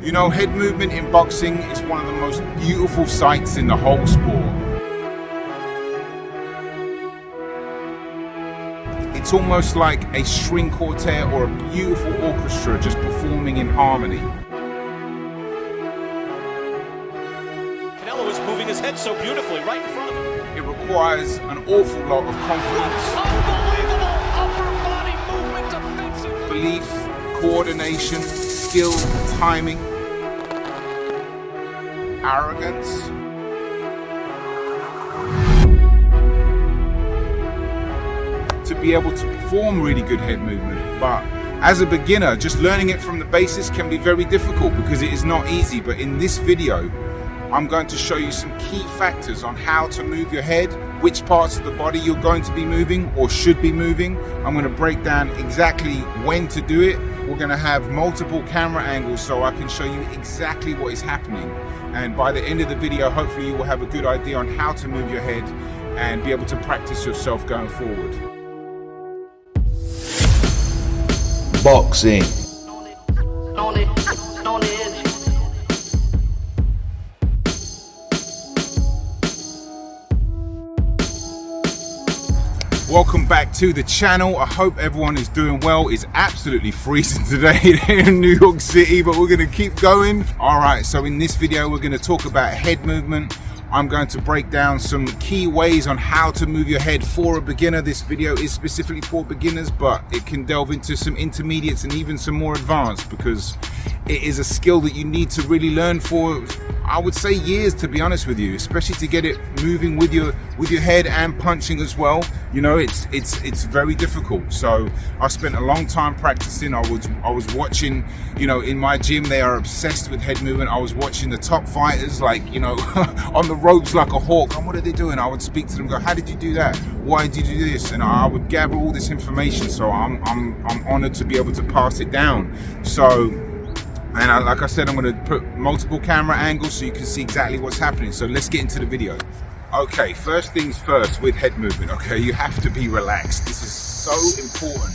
You know, head movement in boxing is one of the most beautiful sights in the whole sport. It's almost like a string quartet or a beautiful orchestra just performing in harmony. Canelo is moving his head so beautifully right in front of him. It requires an awful lot of confidence, Unbelievable upper body movement, defensive belief, coordination, skill, timing, arrogance. To be able to perform really good head movement. But as a beginner, just learning it from the basics can be very difficult because it is not easy. But in this video, I'm going to show you some key factors on how to move your head, which parts of the body you're going to be moving or should be moving. I'm going to break down exactly when to do it. We're going to have multiple camera angles so I can show you exactly what is happening. And by the end of the video, hopefully you will have a good idea on how to move your head and be able to practice yourself going forward. Boxing. Welcome back to the channel. I hope everyone is doing well. It's absolutely freezing today here in New York City, but we're going to keep going. All right, so in this video, we're going to talk about head movement. I'm going to break down some key ways on how to move your head for a beginner. This video is specifically for beginners, but it can delve into some intermediates and even some more advanced because it is a skill that you need to really learn for, I would say, years, to be honest with you, especially to get it moving with your head and punching as well. You know, it's very difficult. So I spent a long time practicing. I was watching, you know, in my gym, they are obsessed with head movement. I was watching the top fighters, like, you know, on the ropes like a hawk. And what are they doing? I would speak to them, go, how did you do that? Why did you do this? And I would gather all this information. So I'm honored to be able to pass it down. So, and like I said, I'm going to put multiple camera angles so you can see exactly what's happening. So let's get into the video. Okay, first things first with head movement, okay? You have to be relaxed. This is so important.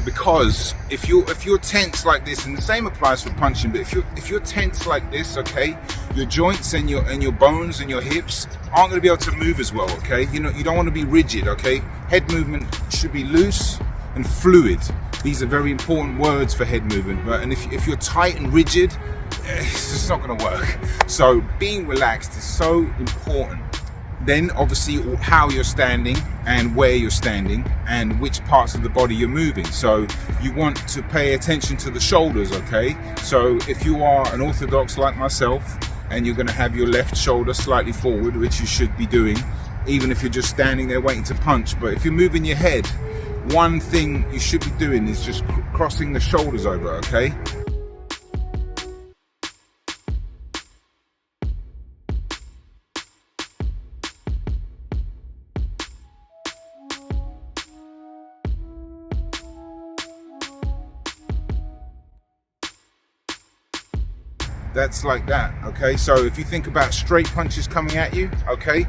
Because if you're tense like this, and the same applies for punching, but if you're tense like this, okay, your joints and your bones and your hips aren't going to be able to move as well, okay? You know, you don't want to be rigid, okay? Head movement should be loose and fluid. These are very important words for head movement, and if you're tight and rigid, it's just not going to work. So being relaxed is so important. Then obviously how you're standing and where you're standing and which parts of the body you're moving. So you want to pay attention to the shoulders, okay? So if you are an orthodox like myself and you're going to have your left shoulder slightly forward, which you should be doing, even if you're just standing there waiting to punch. But if you're moving your head, one thing you should be doing is just crossing the shoulders over, okay? That's like that, okay? So if you think about straight punches coming at you, okay,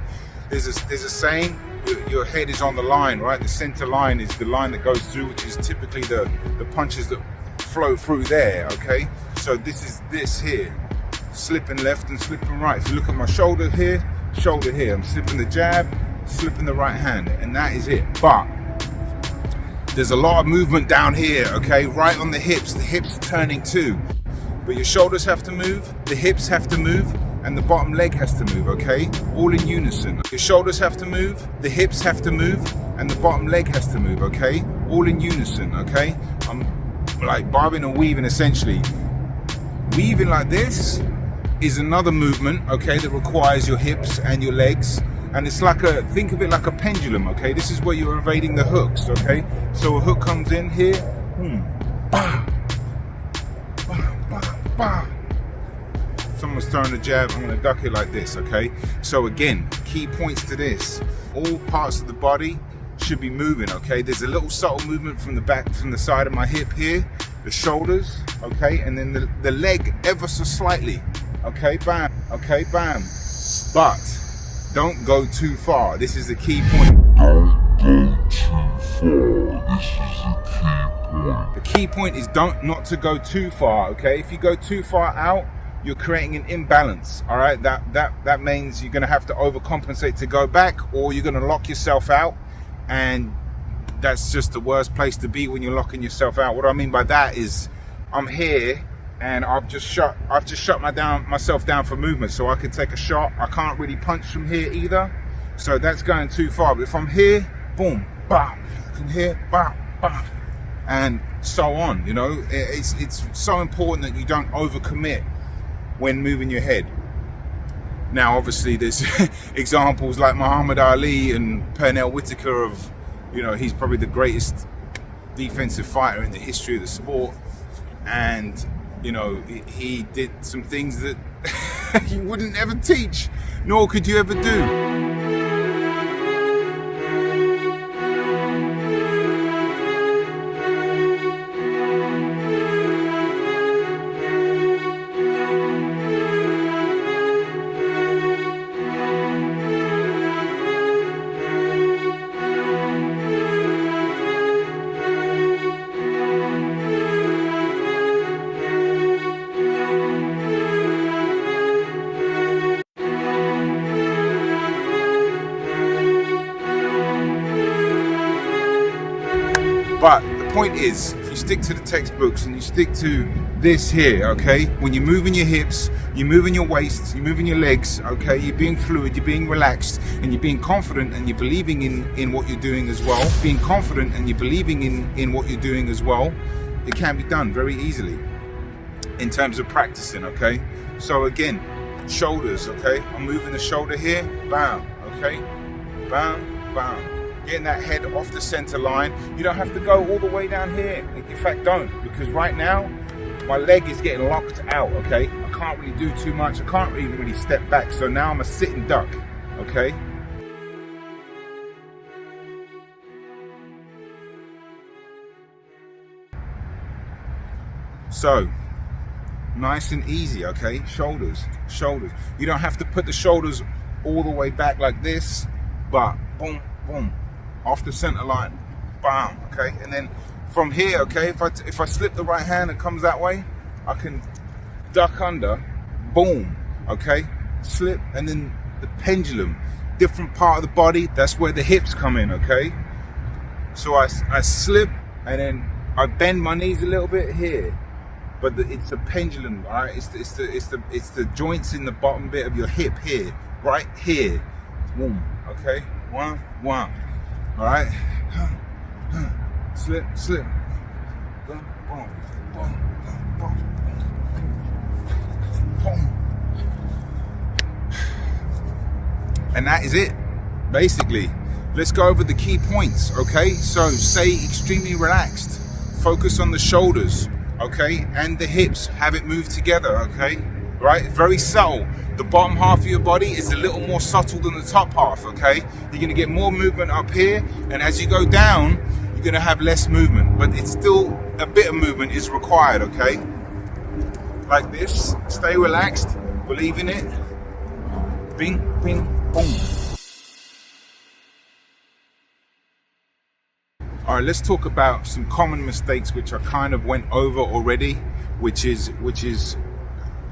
there's a saying, your head is on the line, right? The center line is the line that goes through, which is typically the punches that flow through there, okay? So this is this here, slipping left and slipping right. If you look at my shoulder here, I'm slipping the jab, slipping the right hand, and that is it. But there's a lot of movement down here, okay? Right on the hips turning too. But your shoulders have to move, the hips have to move, and the bottom leg has to move, okay? All in unison. Your shoulders have to move, the hips have to move, and the bottom leg has to move, okay? All in unison, okay? I'm like bobbing and weaving essentially. Weaving like this is another movement, okay, that requires your hips and your legs. And it's like think of it like a pendulum, okay? This is where you're evading the hooks, okay? So a hook comes in here, bah, bah, bah, bah. Someone's throwing a jab, I'm going to duck it like this, okay? So again, key points to this. All parts of the body should be moving, okay? There's a little subtle movement from the back, from the side of my hip here, the shoulders, okay? And then the leg ever so slightly, okay? Bam, okay, bam. But don't go too far. This is the key point. Don't go too far. The key point is not to go too far, okay? If you go too far out, you're creating an imbalance, all right? That means you're gonna have to overcompensate to go back, or you're gonna lock yourself out, and that's just the worst place to be when you're locking yourself out. What I mean by that is I'm here and I've just shut myself down for movement, so I can take a shot. I can't really punch from here either, so that's going too far. But if I'm here, boom, bam, from here, bam, bam, and so on, you know, it's so important that you don't overcommit when moving your head. Now, obviously, there's examples like Muhammad Ali and Pernell Whitaker of, you know, he's probably the greatest defensive fighter in the history of the sport, and you know, he did some things that you wouldn't ever teach, nor could you ever do. But the point is, if you stick to the textbooks and you stick to this here, okay, when you're moving your hips, you're moving your waist, you're moving your legs, okay, you're being fluid, you're being relaxed, and you're being confident, and you're believing in what you're doing as well, being confident and you're believing in what you're doing as well, it can be done very easily in terms of practicing, okay? So again, shoulders, okay, I'm moving the shoulder here, bam, okay, bam, bam. Getting that head off the center line. You don't have to go all the way down here. In fact, don't, because right now my leg is getting locked out, okay? I can't really do too much. I can't even really step back. So now I'm a sitting duck, okay? So, nice and easy, okay? Shoulders, shoulders. You don't have to put the shoulders all the way back like this, but boom, boom. Off the center line, bam, okay, and then from here, okay, if I slip the right hand and comes that way, I can duck under, boom, okay, slip, and then the pendulum, different part of the body, that's where the hips come in, okay. So I slip, and then I bend my knees a little bit here, but it's a pendulum, all right. It's the joints in the bottom bit of your hip here, right here, boom, okay, one. All right, slip, slip, boom, boom, boom, boom, boom. And that is it, basically. Let's go over the key points, okay? So stay extremely relaxed. Focus on the shoulders, okay? And the hips, have it move together, okay? Right, very subtle. The bottom half of your body is a little more subtle than the top half, okay? You're gonna get more movement up here, and as you go down, you're gonna have less movement, but it's still a bit of movement is required, okay? Like this, stay relaxed, believe in it. Bing, bing, boom. All right, let's talk about some common mistakes which I kind of went over already, which is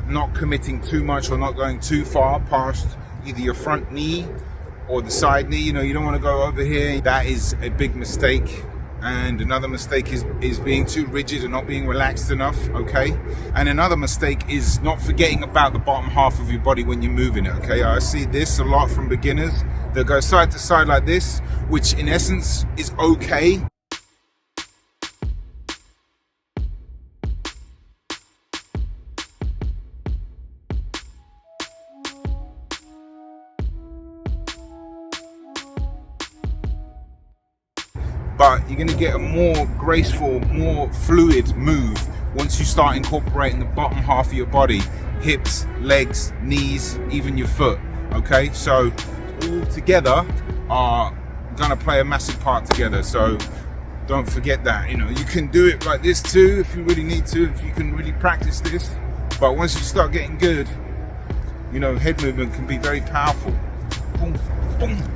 not committing too much or not going too far past either your front knee or the side knee. You know, you don't want to go over here. That is a big mistake. And another mistake is being too rigid and not being relaxed enough, okay? And another mistake is not forgetting about the bottom half of your body when you're moving it, okay? I see this a lot from beginners. They'll go side to side like this, which in essence is okay. But you're going to get a more graceful, more fluid move once you start incorporating the bottom half of your body, hips, legs, knees, even your foot, okay? So all together are going to play a massive part together, so don't forget that. You know, you can do it like this too if you really need to, if you can really practice this, but once you start getting good, you know, head movement can be very powerful. Boom, boom.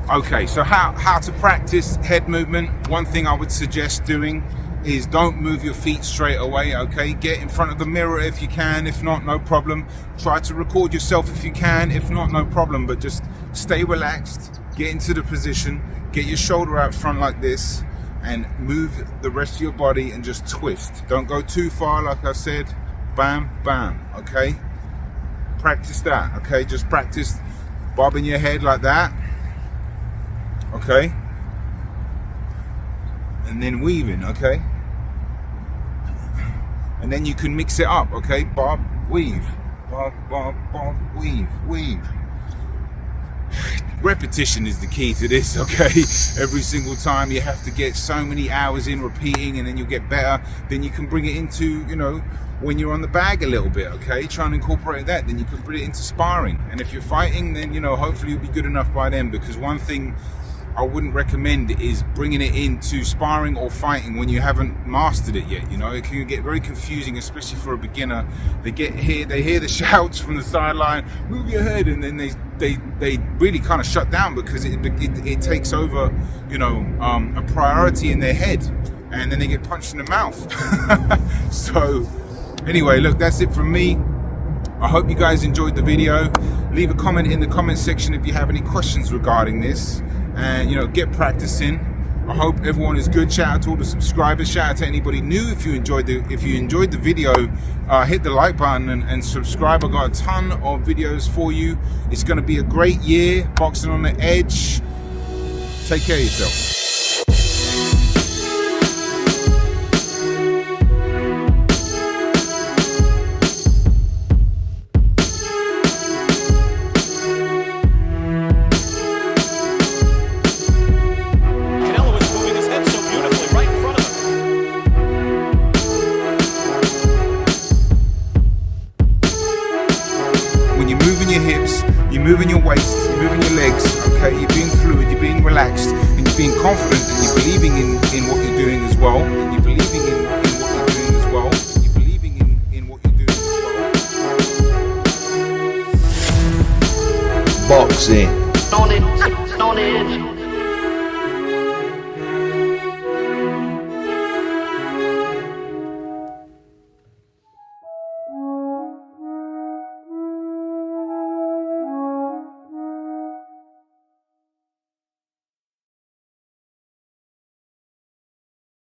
Okay, so how to practice head movement. One thing I would suggest doing is don't move your feet straight away, okay? Get in front of the mirror if you can. If not, no problem. Try to record yourself if you can. If not, no problem. But just stay relaxed, get into the position, get your shoulder out front like this, and move the rest of your body and just twist. Don't go too far, like I said. Bam, bam, okay? Practice that, okay? Just practice bobbing your head like that, okay? And then weaving, okay? And then you can mix it up, okay? Bob, weave, bob, bob, bob, weave, weave. Repetition is the key to this, okay? Every single time you have to get so many hours in repeating, and then you'll get better. Then you can bring it into, you know, when you're on the bag a little bit, okay? Try and incorporate that. Then you can put it into sparring. And if you're fighting, then, you know, hopefully you'll be good enough by then, because one thing I wouldn't recommend is bringing it into sparring or fighting when you haven't mastered it yet. You know, it can get very confusing, especially for a beginner. They hear the shouts from the sideline, move your head, and then they really kind of shut down because it takes over, you know, a priority in their head, and then they get punched in the mouth. So anyway, look, that's it from me. I hope you guys enjoyed the video. Leave a comment in the comment section if you have any questions regarding this. And, you know, get practicing. I hope everyone is good. Shout out to all the subscribers. Shout out to anybody new. If you enjoyed the video, hit the like button and subscribe. I got a ton of videos for you. It's going to be a great year. Boxing on the Edge. Take care of yourself. Hips, you're moving your waist, you're moving your legs, okay? You're being fluid, you're being relaxed, and you're being confident, and you're believing in what you're doing as well, and you're believing in what you're doing as well, and you're believing in what you're doing as well. Boxing. On it.